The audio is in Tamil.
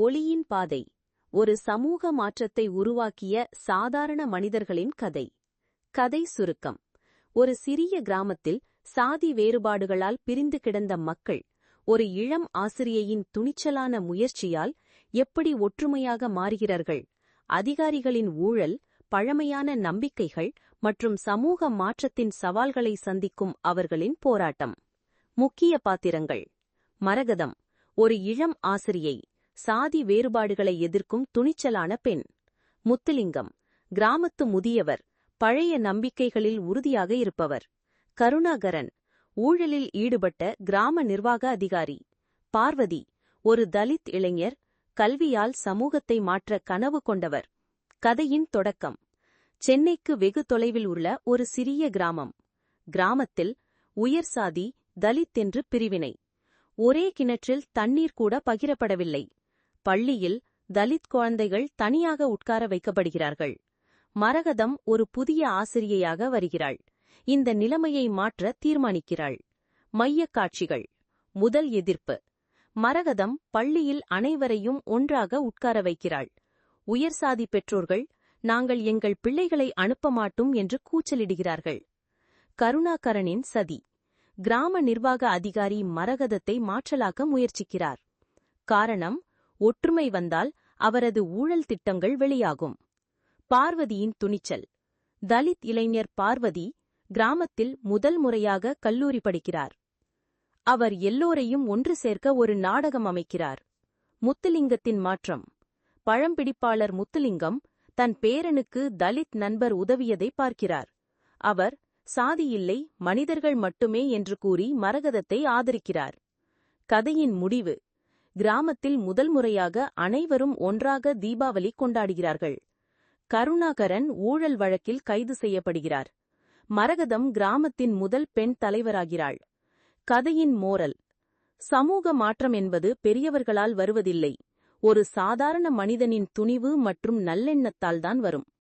ஒளியின் பாதை ஒரு சமூக மாற்றத்தை உருவாக்கிய சாதாரண மனிதர்களின் கதை. கதை சுருக்கம். ஒரு சிறிய கிராமத்தில் சாதி வேறுபாடுகளால் பிரிந்து கிடந்த மக்கள் ஒரு இளம் ஆசிரியையின் துணிச்சலான முயற்சியால் எப்படி ஒற்றுமையாக மாறுகிறார்கள். அதிகாரிகளின் ஊழல், பழமையான நம்பிக்கைகள் மற்றும் சமூக மாற்றத்தின் சவால்களை சந்திக்கும் அவர்களின் போராட்டம். முக்கிய பாத்திரங்கள்: மரகதம், ஒரு இளம் ஆசிரியை, சாதி வேறுபாடுகளை எதிர்க்கும் துணிச்சலான பெண். முத்துலிங்கம், கிராமத்து முதியவர், பழைய நம்பிக்கைகளில் உறுதியாக இருப்பவர். கருணாகரன், ஊழலில் ஈடுபட்ட கிராம நிர்வாக அதிகாரி. பார்வதி, ஒரு தலித் இளைஞர், கல்வியால் சமூகத்தை மாற்ற கனவு கொண்டவர். கதையின் தொடக்கம். சென்னைக்கு வெகு தொலைவில் உள்ள ஒரு சிறிய கிராமம். கிராமத்தில் உயர் சாதி, தலித் என்று பிரிவினை. ஒரே கிணற்றில் தண்ணீர் கூட பகிரப்படவில்லை. பள்ளியில் தலித் குழந்தைகள் தனியாக உட்கார வைக்கப்படுகிறார்கள். மரகதம் ஒரு புதிய ஆசிரியையாக வருகிறாள். இந்த நிலைமையை மாற்ற தீர்மானிக்கிறாள். மையக் காட்சிகள். முதல் எதிர்ப்பு. மரகதம் பள்ளியில் அனைவரையும் ஒன்றாக உட்கார வைக்கிறாள். உயர்சாதி பெற்றோர்கள், நாங்கள் எங்கள் பிள்ளைகளை அனுப்ப மாட்டோம் என்று கூச்சலிடுகிறார்கள். கருணாகரனின் சதி. கிராம நிர்வாக அதிகாரி மரகதத்தை மாற்றலாக்க முயற்சிக்கிறார். காரணம், ஒற்றுமை வந்தால் அவரது ஊழல் திட்டங்கள் வெளியாகும். பார்வதியின் துணிச்சல். தலித் இளைஞர் பார்வதி கிராமத்தில் முதல் முறையாக கல்லூரி படிக்கிறார். அவர் எல்லோரையும் ஒன்று சேர்க்க ஒரு நாடகம் அமைக்கிறார். முத்துலிங்கத்தின் மாற்றம். பழம்பிடிப்பாளர் முத்துலிங்கம் தன் பேரனுக்கு தலித் நண்பர் உதவியதை பார்க்கிறார். அவர் சாதி இல்லை, மனிதர்கள் மட்டுமே என்று கூறி மரகதத்தை ஆதரிக்கிறார். கதையின் முடிவு. கிராமத்தில் முதல் முறையாக அனைவரும் ஒன்றாக தீபாவளி கொண்டாடுகிறார்கள். கருணாகரன் ஊழல் வழக்கில் கைது செய்யப்படுகிறார். மரகதம் கிராமத்தின் முதல் பெண் தலைவராகிறாள். கதையின் மோரல். சமூக மாற்றம் என்பது பெரியவர்களால் வருவதில்லை, ஒரு சாதாரண மனிதனின் துணிவு மற்றும் நல்லெண்ணத்தால்தான் வரும்.